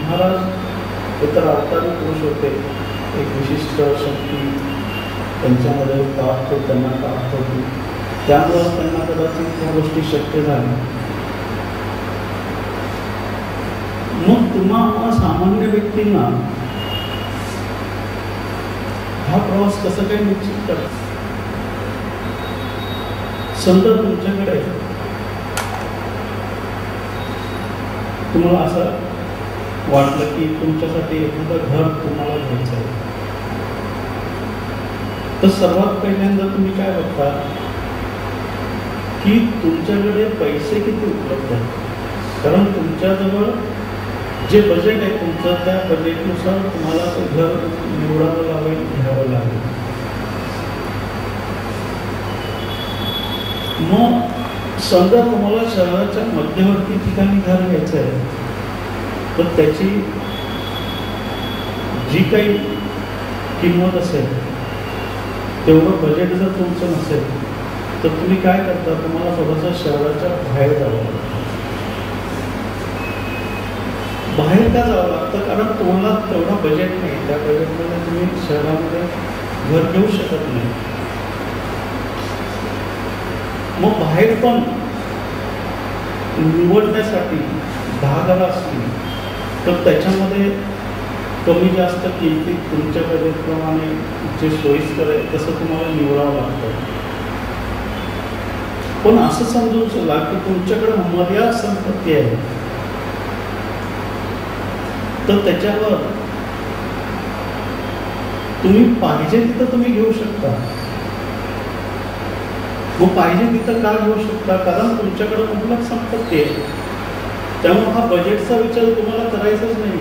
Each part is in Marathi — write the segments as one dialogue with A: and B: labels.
A: महाराज इतर अवतारी पुरुष होते, एक विशिष्ट शक्ती त्यांच्यामध्ये त्यांना प्राप्त होती, त्यामुळं त्यांना कदाचित त्या गोष्टी शक्य झाल्या. मग तुम्हाला सामान्य व्यक्तींना हा प्रवास कसं काही निश्चित करा. समजा तुमच्याकडे तुम्हाला असं वाटलं की तुमच्यासाठी एखादं घर तुम्हाला घ्यायचं आहे, तर सर्वात पहिल्यांदा तुम्ही काय बघता की तुमच्याकडे पैसे किती उपलब्ध आहेत. कारण तुमच्याजवळ जे बजेट आहे तुमचं, त्या बजेटनुसार तुम्हाला ते घर निवडावं लागेल, घ्यावं लागेल. मग समजा तुम्हाला शहराच्या मध्यवर्ती ठिकाणी घर घ्यायचं आहे, तर त्याची जी काही किंमत असेल तेवढं बजेट जर तुमचं नसेल तर तुम्ही काय करता, तुम्हाला थोडंसं शहराच्या बाहेर जावं लागतं. बाहेर का जावं लागतं? कारण तुम्हाला तेवढं बजेट नाही, त्या बजेटमध्ये तुम्ही शहरामध्ये घर घेऊ शकत नाही. मग बाहेर पण निवडण्यासाठी 10 घरं असतील तर त्याच्यामध्ये कमी जास्त किमतीत तुमच्या बजेटप्रमाणे जे सोयीस्कर आहे तसं तुम्हाला निवडावं लागतं. पण असं समजून चला की तुमच्याकडे मर्यादित संपत्ती आहे, तर त्याच्यावर तुम्ही पाहिजे तिथं तुम्ही घेऊ शकता. मग पाहिजे तिथं का घेऊ शकता? कारण तुमच्याकडे मुबलक संपत्ती आहे, त्यामुळे हा बजेटचा विचार तुम्हाला करायचाच नाही.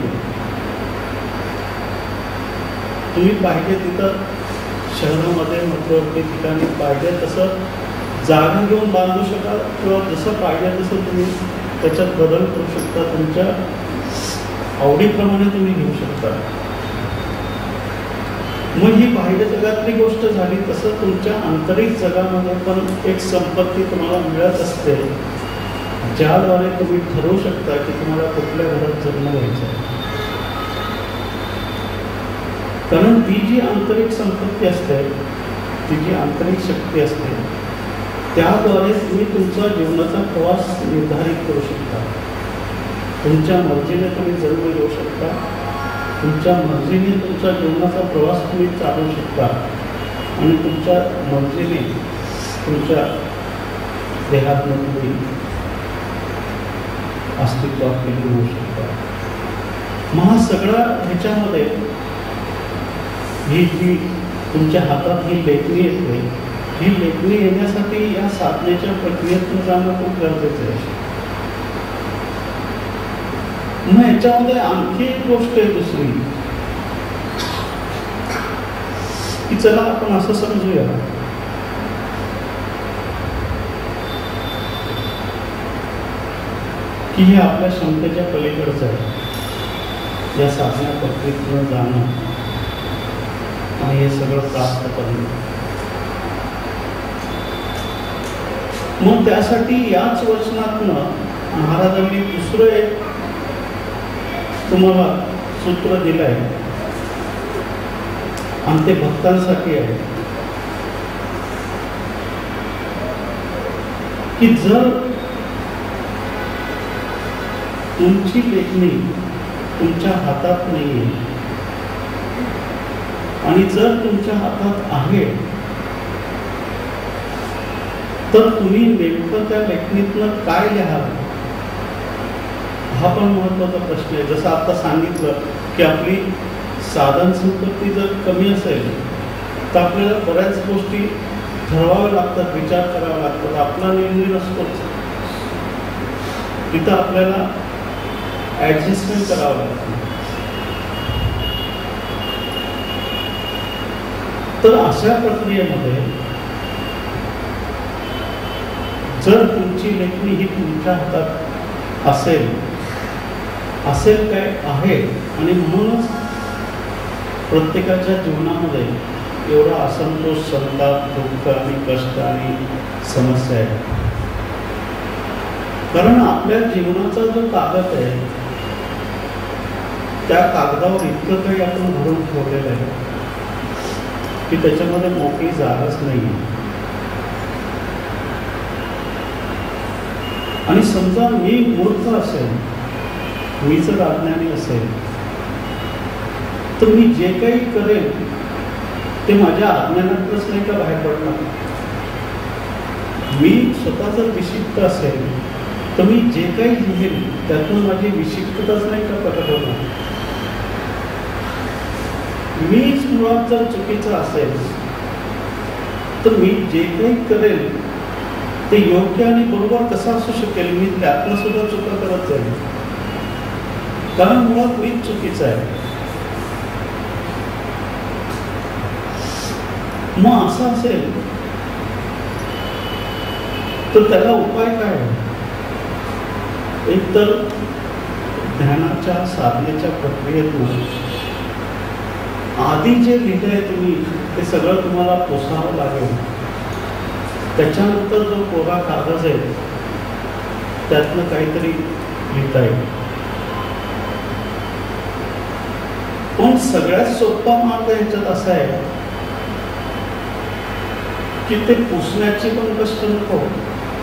A: तुम्ही पाहिजे तिथं शहरामध्ये मध्यवर्ती ठिकाणी पाहिजे तसं जागा घेऊन बांधू शकाल, किंवा जसं पाहिजे तसं तुम्ही त्याच्यात बदल करू शकता, तुमच्या आवडीप्रमाणे तुम्ही घेऊ शकता. मग ही बाह्य जगातली गोष्ट झाली. तसं तुमच्या आंतरिक जगामध्ये पण एक संपत्ती तुम्हाला मिळत असते, ज्याद्वारे तुम्ही ठरवू शकता की तुम्हाला कुठल्या घरात जन्म घ्यायचा आहे. कारण ती जी आंतरिक संपत्ती असते, ती जी आंतरिक शक्ती असते, त्याद्वारे तुम्ही तुमचा जीवनाचा प्रवास निर्धारित करू शकता. तुमच्या मर्जीने तुम्ही जन्म घेऊ शकता, तुमच्या मर्जीने तुमच्या जीवनाचा प्रवास तुम्ही चालवू शकता, आणि तुमच्या मर्जीने तुमच्या देहातनं तुम्ही अस्तित्वात होऊ शकता. मग हा सगळा ह्याच्यामध्ये ही जी तुमच्या हातात ही लेखणी येते, ही लेखणी येण्यासाठी या साधनेच्या प्रक्रियेतून जाणं खूप गरजेचं आहे. मग याच्यामध्ये आणखी एक गोष्ट आहे दुसरी, की चला आपण असं समजूया की हे आपल्या क्षमतेच्या पलीकडचं आहे, या साधना प्रक्रियेतून जाणं आणि हे सगळं प्राप्त करणं. मग त्यासाठी याच वचनातनं महाराजांनी दुसरं एक तुम्हाला सूत्र दिलं आहे, आणि ते भक्तांसाठी आहे, की जर तुमची लेखणी तुमच्या हातात नाही आहे, आणि जर तुमच्या हातात आहे, तर तुम्ही नेमकं त्या लेखणीतनं काय लिहाल हा पण महत्त्वाचा प्रश्न आहे. जसं आता सांगितलं की आपली साधन संपत्ती जर कमी असेल तर आपल्याला बऱ्याच गोष्टी ठरवाव्या लागतात, विचार करावा लागतात. आपला निर्णय नसतोच, तिथं आपल्याला ॲडजस्टमेंट करावं लागतं. तर अशा प्रक्रियेमध्ये जर तुमची लेखणी ही तुमच्या हातात असेल काय आहे, आणि म्हणूनच प्रत्येकाच्या जीवनामध्ये एवढा असंतोष, संताप, दुःख आणि कष्ट आणि समस्या आहे. कारण आपल्या जीवनाचा जो कागद आहे त्या कागदावर इतकं काही आपण भरून ठेवलेलं आहे की त्याच्यामध्ये मोठी जागाच नाही. आणि समजा मी मूर्ख असेल, मी जर अज्ञानी असेल, तर मी जे काही करेल ते माझ्या अज्ञानातच नाही का बाहेर पडणार. मी स्वतः जर विशिष्ट असेल तर मी जे काही लिहेल त्यातून माझी विशिष्टताच नाही का प्रकट होणार. मीच मुळात जर चुकीचं असेल तर मी जे काही करेल ते योग्य आणि बरोबर कसं असू शकेल. मी त्यातनं सुद्धा चुका करत जाईल, कारण मुळात मीच चुकीचं आहे. मग असं असेल तर त्याला उपाय काय? एक तर ध्यानाच्या साधनेच्या प्रक्रियेतून आधी जे लिहिलंय तुम्ही ते सगळं तुम्हाला पुसावं लागेल. त्याच्यानंतर जो कोरा कागद आहे त्यातनं काहीतरी लिहिता येईल. पण सगळ्यात सोपा मार्ग ह्याच्यात असा आहे की ते पुसण्याची पण कष्ट नको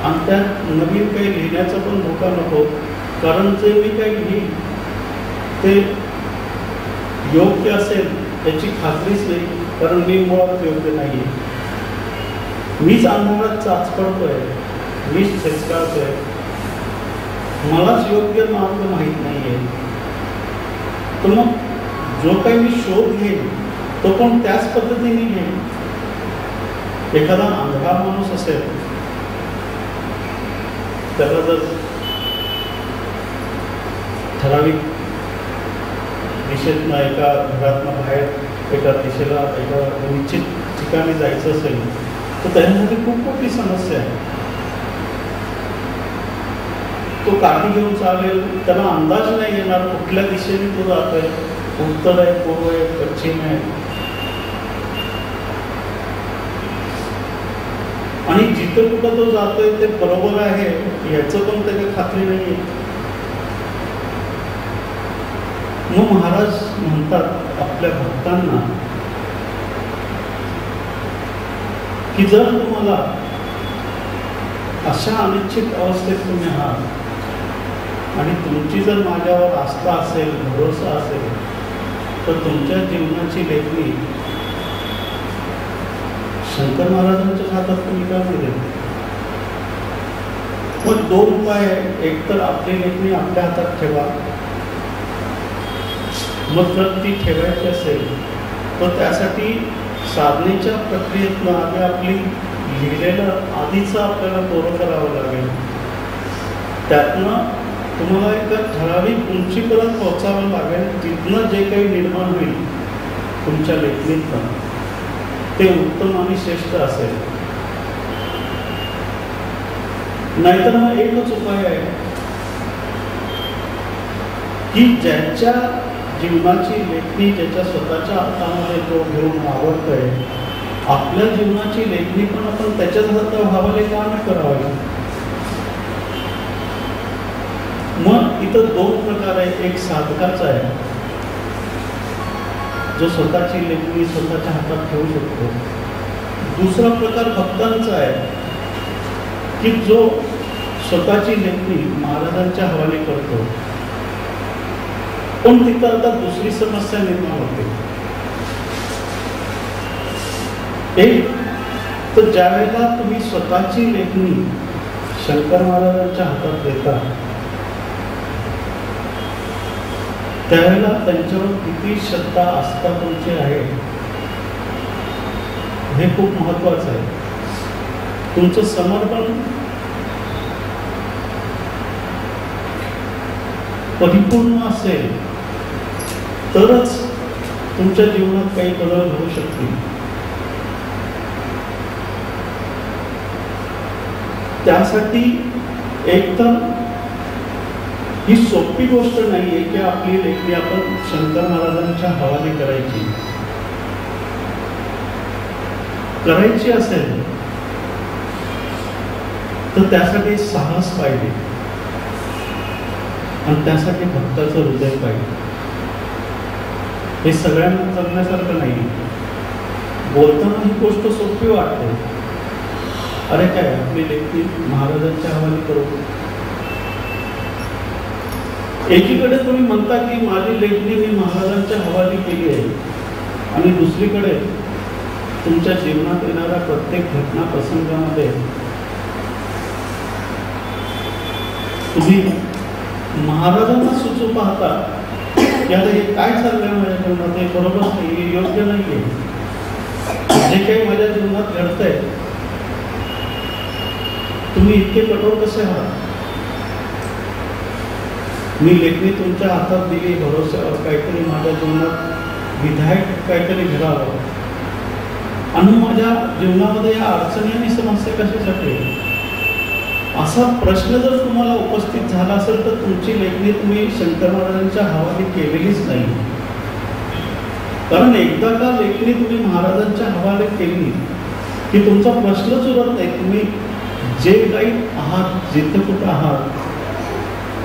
A: आणि त्यात नवीन काही लिहिण्याचा पण धोका नको. कारण जे मी काही लिहीन ते योग्य असेल याची खात्रीच नाही, कारण मी मुळात योग्य नाही आहे. मीच अंधारात चाचपडतोय, मीच ठेचकाळतोय, मलाच योग्य मार्ग माहीत नाही आहे. तर मग जो काही मी शोध घेईन तो पण त्याच पद्धतीने घेईन. एखादा आंधळा माणूस असेल, त्याला जर ठराविक दिशेतनं एका घरातनं बाहेर एका दिशेला एका निश्चित ठिकाणी जायचं असेल तर त्याच्यासाठी खूप मोठी समस्या आहे. तो काठी घेऊन चालेल, त्याला अंदाज नाही येणार कुठल्या दिशेने तो जातोय, उत्तर आहे, पूर्व आहे, पश्चिम आहे. आणि जिथं कुठं तो जातोय ते बरोबर आहे याचं पण त्याच्या खात्री नाही. मग महाराज म्हणतात आपल्या भक्तांना की जर तुम्हाला अशा अनिश्चित अवस्थेत तुम्ही आहात आणि तुमची जर माझ्यावर आस्था असेल, भरोसा असेल, तर तुमच्या जीवनाची लेखणी शंकर महाराजांच्या हातात तुम्ही का नाही देत? मग दोन उपाय आहे. एक तर आपली लेखणी आपल्या हातात ठेवा. मग जर ती ठेवायची असेल तर त्यासाठी साधनेच्या प्रक्रियेतनं आम्ही आपली लिहिलेलं आधीचं आपल्याला कोरं करावं लागेल. त्यातनं तुम्हाला एका ठराविक उंचीपर्यंत पोहोचावं लागेल. तिथनं जे काही निर्माण होईल तुमच्या लेखणीतनं ते उत्तम आणि श्रेष्ठ असेल. नाहीतर मग एकच उपाय आहे की ज्याच्या जीवनाची लेखणी ज्याच्या स्वतःच्या हातामध्ये तो घेऊन आवडतोय, आपल्या जीवनाची लेखणी पण आपण त्याच्याच हातात व्हावले का नाही करावं. मग इथं दोन प्रकार आहे. एक साधकाचा आहे जो स्वतःची लेखणी स्वतःच्या हातात ठेवू शकतो. दुसरा प्रकार भक्तांचा आहे की जो स्वतःची लेखणी महाराजांच्या हवाले करतो. पण तिथं आता दुसरी समस्या निर्माण होते. एक तर ज्या वेळेला तुम्ही स्वतःची लेखणी शंकर महाराजांच्या हातात देता त्यावेळेला त्यांच्यावर किती श्रद्धा आस्था तुमची आहे हे खूप महत्वाचं आहे. तुमचं समर्पण परिपूर्ण असेल तरच तुमच्या जीवनात काही बदल होऊ शकतील. त्यासाठी एकतर ही सोपी गोष्ट नाहीये की आपली लेखणी आपण शंकर महाराजांच्या हवाले करायची असेल तर त्यासाठी साहस पाहिजे आणि त्यासाठी भक्ताचं हृदय पाहिजे. हे सगळ्यांना जगण्यासारखं नाही. बोलताना ही गोष्ट सोपी वाटते, अरे काय आपली लेखी महाराजांच्या हवाली करू. एकीकडे तुम्ही म्हणता की माझी लेखणी मी महाराजांच्या हवाली केली आहे, आणि दुसरीकडे तुमच्या जीवनात येणाऱ्या प्रत्येक घटना प्रसंगामध्ये तुम्ही महाराजांना सुचू पाहता की आता हे काय चाललंय माझ्या जीवनात, हे बरोबर नाही, हे योग्य नाहीये. जे काही माझ्या जीवनात घडतंय तुम्ही इतके कठोर कसे आहात. मी लेखणी तुमच्या हातात दिली भरोश्यावर, काहीतरी माझ्या जीवनात विधायक काहीतरी घडावं, आणि माझ्या जीवनामध्ये या अडचणी आणि समस्या कशासाठी, असा प्रश्न जर तुम्हाला उपस्थित झाला असेल तर तुमची लेखणी तुम्ही शंकर महाराजांच्या हवाली केलेलीच नाही. कारण एकदा का लेखणी तुम्ही महाराजांच्या हवाले केली की तुमचा प्रश्नच उरत नाही. तुम्ही जे काही आहात, जिथे कुठं आहात,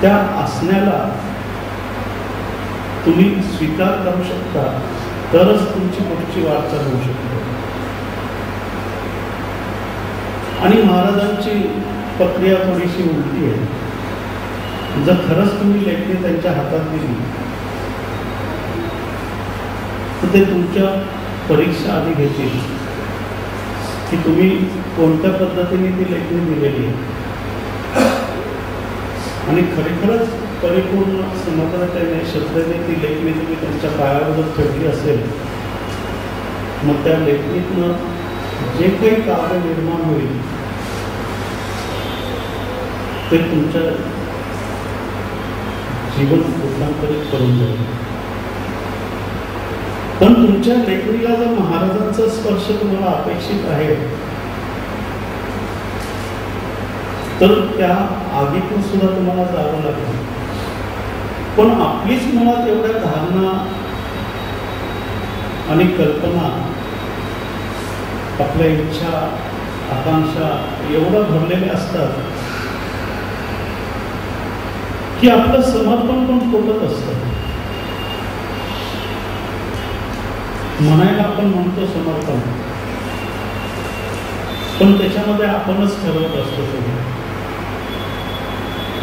A: त्या असण्याला तुम्ही स्वीकार करू शकता, तरच तुमची पुढची वाटचाल होऊ शकते. आणि महाराजांची प्रक्रिया थोडीशी उलटी आहे. जर खरंच तुम्ही लेखणी त्यांच्या हातात दिली तर ते तुमच्या परीक्षा आधी घेतील की तुम्ही कोणत्या पद्धतीने ती लेखणी दिलेली आहे, आणि खरेखरच परिपूर्ण समग्रतेने श्रद्धेने ती लेखणी तुम्ही त्यांच्या पायावर जर ठेवली असेल, मग त्या लेखणीतनं जे काही काव्य निर्माण होईल ते तुमच्या जीवन रूपांतरित करून जाईल. पण तुमच्या लेखणीला जर महाराजांचा स्पर्श तुम्हाला अपेक्षित आहे तर त्या आगीतून सुद्धा तुम्हाला जावं लागेल. पण आपलीच मुळात एवढ्या धारणा आणि कल्पना, आपल्या इच्छा आकांक्षा एवढ्या भरलेल्या असतात की आपलं समर्पण पण फुटत असतं. म्हणायला आपण म्हणतो समर्पण, पण त्याच्यामध्ये आपणच ठरवत असतो सगळं.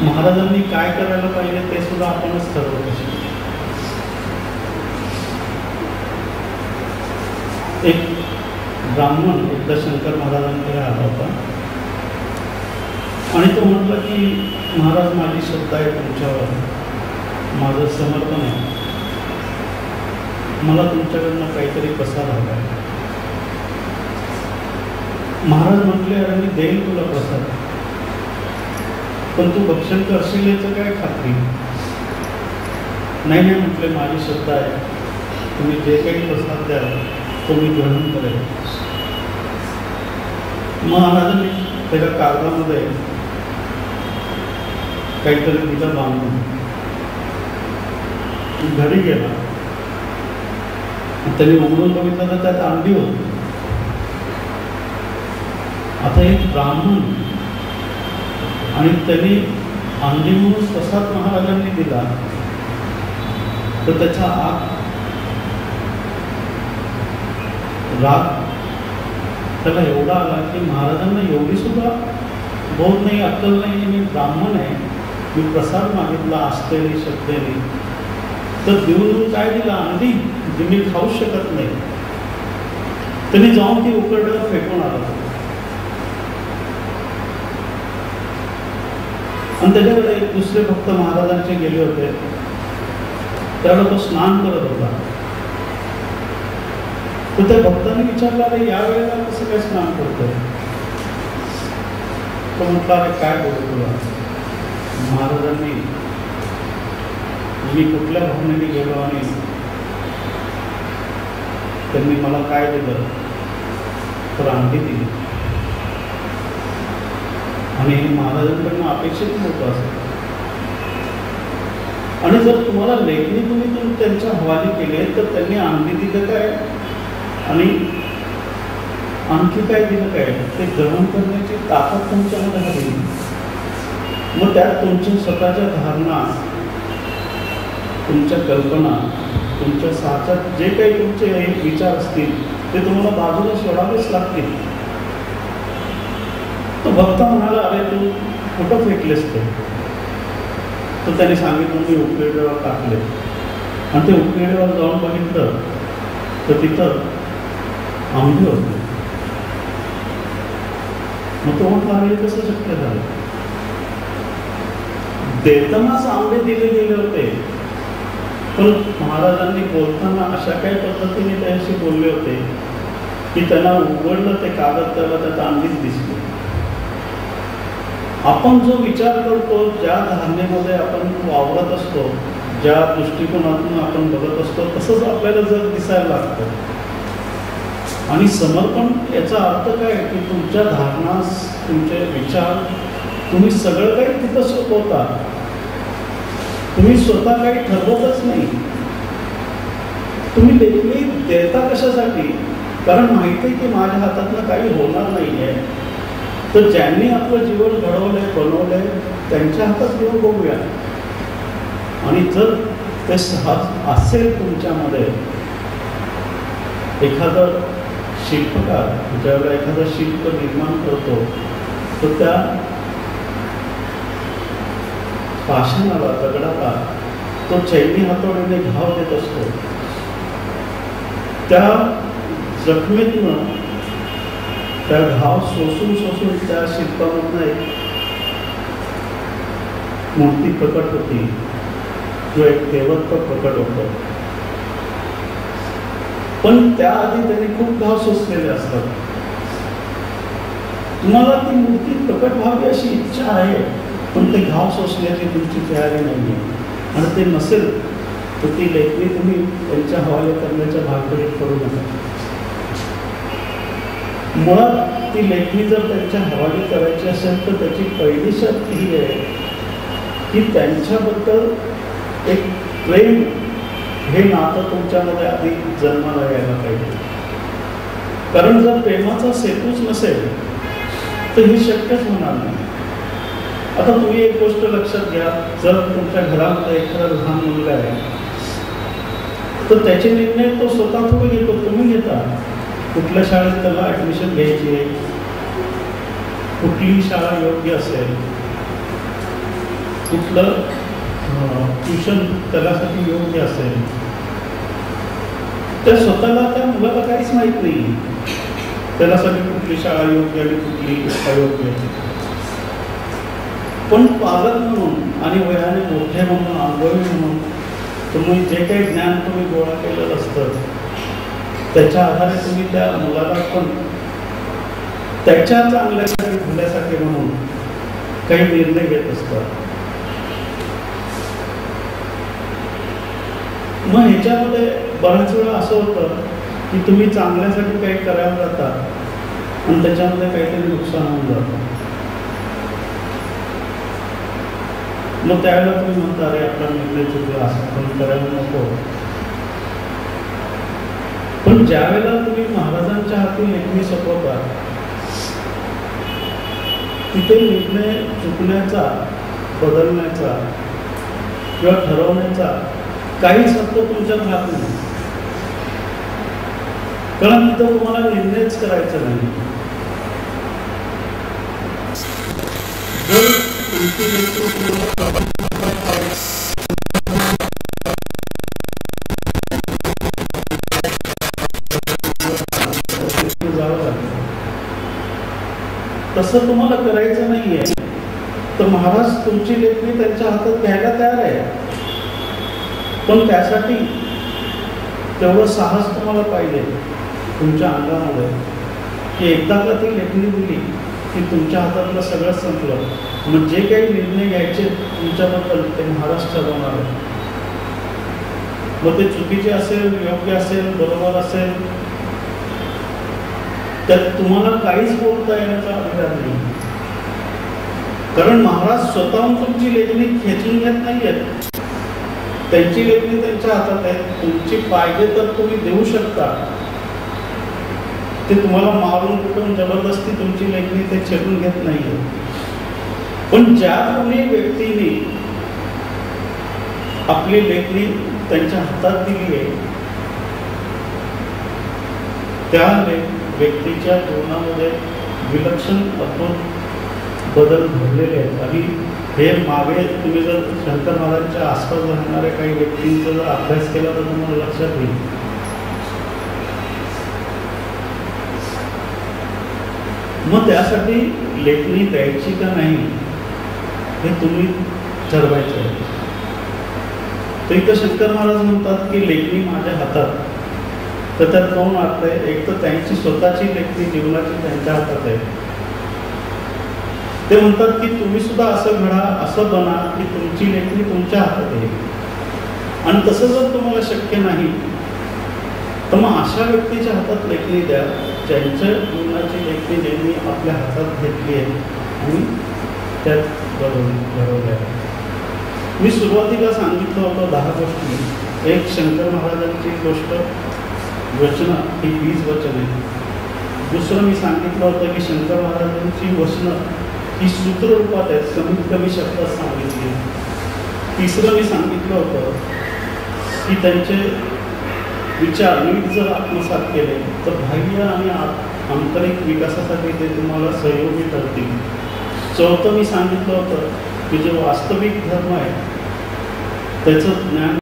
A: महाराजांनी काय करायला पाहिजे ते सुद्धा आपणच ठरवत असतो. एक ब्राह्मण एकदा शंकर महाराजांकडे आला होता आणि तो म्हटला की महाराज, माझी श्रद्धा आहे तुमच्यावर, माझं समर्पण आहे, मला तुमच्याकडनं काहीतरी प्रसाद हवा आहे. महाराज म्हटले, अरे मी देईल तुला प्रसाद, पण तू भक्षण करशील याचं काय खात्री. नाही नाही म्हटले, माझी श्रद्धा आहे, तुम्ही जे काही प्रसाद द्याल तो मी ग्रहण करेल. महाराजांनी त्याच्या कागदामध्ये काहीतरी दिलं बांधून घरी गेला. त्यांनी उघडून बघितलं तर त्यात अंडी होती. आता एक ब्राह्मण आणि त्यांनी अंडी म्हणून प्रसाद महाराजांनी दिला तर त्याचा राग त्याला एवढा आला की महाराजांना एवढी सुद्धा बोध नाही, अक्कल नाही, मी ब्राह्मण आहे, मी प्रसाद मागितला आस्थेने श्रद्धेने, तर देऊन काय दिला, अंडी जी मी खाऊ शकत नाही. त्यांनी जाऊन ती उकरड्यावर फेकून आला. आणि त्याच्याकडे एक दुसरे भक्त महाराजांचे गेले होते, त्यावेळेला तो स्नान करत होता. तर त्या भक्ताने विचारला, अरे या वेळेला कसं काय स्नान करतोय. तो म्हटला, अरे काय बोलतो तुला, महाराजांनी मी कुठल्या भावनेने गेलो आणि त्यांनी मला काय दिलं तर अंडी दिली, आणि हे महाराजांकडनं अपेक्षित होतं असं. आणि जर तुम्हाला लेखणी तुम्ही त्यांच्या हवाली केले तर त्यांनी अंडी दिलं काय आणि आणखी काय दिलं काय, ते ग्रहण करण्याची ताकद तुमच्यामध्ये हवी. मग त्यात तुमच्या स्वतःच्या धारणा, तुमच्या कल्पना तुमच्या साच्यात जे काही तुमचे विचार असतील ते तुम्हाला बाजूला सोडावेच लागतील. तो भक्त म्हणाला, अरे तू कुठं फेकलेस ते? तर त्याने सांगितलं, मी उकळीवर टाकले. आणि ते उकळीवर जाऊन बघितलं तर तिथं आंबे होते. मग तो म्हटला, हे कसं शक्य झालं? देतानाच आंबे दिले गेले होते, पण महाराजांनी बोलताना अशा काही पद्धतीने त्याशी बोलले होते की त्यांना उघडलं ते कागद, त्याला त्यात आंबीच दिसली. आपण जो विचार करतो, ज्या धारणेमध्ये आपण वावरत असतो, ज्या दृष्टिकोनातून आपण बघत असतो, तसंच आपल्याला जग दिसायला लागतं. आणि समर्पण याचा अर्थ काय की तुमच्या धारणा, तुमचे विचार, तुम्ही सगळं काही तिथं सोपवता. तुम्ही स्वतः काही ठरवतच नाही. तुम्ही लेखणी देता कशासाठी? कारण माहिती आहे की माझ्या हातातनं काही होणार नाही आहे. तर ज्यांनी आपलं जीवन घडवलंय, बनवलंय, त्यांच्या हातात घेऊन बघूया. आणि जर ते सहज असेल तुमच्यामध्ये, एखादं शिल्पकार ज्यावेळेला एखादं शिल्प निर्माण करतो तर त्या पाषाणाला, दगडाला तो चैनी हातोडीने घाव देत असतो. त्या जखमेतनं त्या घाव सोसून सोसून त्या शिल्पामधनं एक मूर्ती प्रकट होती किंवा एक देवत्व प्रकट होतं. पण त्याआधी त्यांनी खूप घाव सोसलेले असतात. तुम्हाला ती मूर्ती प्रकट व्हावी अशी इच्छा आहे, पण ते घाव सोसण्याची तुमची तयारी नाही आहे. आणि ते नसेल तर ती लेखणी तुम्ही त्यांच्या हवाले करण्याच्या भागीदारीत करू नका. मुळात ती लेखणी जर त्यांच्या हवाले करायची असेल तर त्याची पहिली शर्त ही आहे की त्यांच्याबद्दल एक प्रेम हे नातं तुमच्यामध्ये आधी जन्माला यायला पाहिजे. कारण जर प्रेमाचा सेतूच नसेल तर हे शक्यच होणार नाही. आता तुम्ही एक गोष्ट लक्षात घ्या, जर तुमच्या घरामध्ये एखादा लहान मुलगा आहे तर त्याचे निर्णय तो स्वतः थोडं घेतो, तुम्ही घेता. कुठल्या शाळेत त्याला ॲडमिशन घ्यायची आहे, कुठली शाळा योग्य असेल, कुठलं ट्युशन त्याच्यासाठी योग्य असेल, त्या स्वतःला त्या मुलाला काहीच माहीत नाही त्याच्यासाठी कुठली शाळा योग्य आणि कुठली अयोग्य. पण पालक म्हणून आणि वयाने मोठे म्हणून, अनुभवी म्हणून तुम्ही जे काही ज्ञान तुम्ही गोळा केलेलं असतं त्याच्या आधारे तुम्ही त्या मुलाला पण त्याच्या चांगल्यासाठी, भल्यासाठी म्हणून काही निर्णय घेत असतात. मग ह्याच्यामध्ये बऱ्याच वेळा असं होतं की तुम्ही चांगल्यासाठी काही करायला जाता आणि त्याच्यामध्ये काहीतरी नुकसान होऊन जातं. मग त्यावेळेला तुम्ही म्हणता, अरे आपला निर्णय चुकला, असं आपण करायला नको. पण ज्या वेळेला तुम्ही महाराजांच्या हाती लेखणी सोपवता तिथे निर्णय चुकण्याचा, बदलण्याचा किंवा ठरवण्याचा काहीच हक्क तुमच्यात राहत नाही. कारण तिथं तुम्हाला निर्णयच करायचा नाही. जर तुमची तसं तुम्हाला करायचं नाहीये तर महाराज तुमची लेखणी त्यांच्या हातात घ्यायला तयार आहे. पण त्यासाठी तेवढं साहस तुम्हाला पाहिजे तुमच्या अंगामध्ये की एकदा का ती लेखणी दिली की तुमच्या हातातलं सगळं संपलं. मग जे काही निर्णय घ्यायचे तुमच्याबद्दल ते महाराज ठरवणार आहे. मग ते चुकीचे असेल, योग्य असेल, बरोबर असेल, त्यात तुम्हाला काहीच बोलता येण्याचा अधिकार नाही. कारण महाराज स्वतःहून तुमची लेखणी खेचून घेत नाही आहेत. त्यांची लेखणी त्यांच्या हातात आहे. तुमची पाहिजे तर तुम्ही देऊ शकता. ते तुम्हाला मारून कुठून जबरदस्ती तुमची लेखणी ते छेडून घेत नाहीये. पण ज्या कोणी व्यक्तीने आपली लेखणी त्यांच्या हातात दिली आहे, त्या व्यक्तीच्या जीवनामध्ये विलक्षण अद्भुत बदल घडलेले आहेत. आणि हे मागे तुम्ही जर शंकर महाराजांच्या आसपास राहणाऱ्या काही व्यक्तींचा जर अभ्यास केला तर तुम्हाला लक्षात येईल. मग त्यासाठी लेखणी द्यायची का नाही हे तुम्ही ठरवायचं आहे. तर इथं शंकर महाराज म्हणतात की लेखणी माझ्या हातात. तर त्यात दोन अर्थ आहे. एक तर त्यांची स्वतःची लेखणी जीवनाची त्यांच्या हातात आहे. ते म्हणतात की तुम्ही सुद्धा असं घडा, असं बना की तुमची लेखणी तुमच्या हातात आहे. आणि तसं जर तुम्हाला शक्य नाही तर मग अशा व्यक्तीच्या हातात लेखणी द्या ज्यांच्या जीवनाची लेखणी ज्यांनी आपल्या हातात घेतली आहे आणि त्यात घडवल्या. मी सुरुवातीला सांगितलं होतं 10 गोष्टी. एक शंकर महाराजांची गोष्ट, वचनं ही 20 वचन आहे. दुसरं मी सांगितलं होतं की शंकर महाराजांची वचनं ही सूत्र रूपात आहेत, कमीत कमी शब्दात सांगितली. तिसरं मी सांगितलं होतं की त्यांचे विचार नीट जर आत्मसात केले तर बाह्य आणि आंतरिक विकासासाठी ते तुम्हाला सहयोगी ठरतील. चौथं मी सांगितलं होतं की जे वास्तविक धर्म आहे त्याचं ज्ञान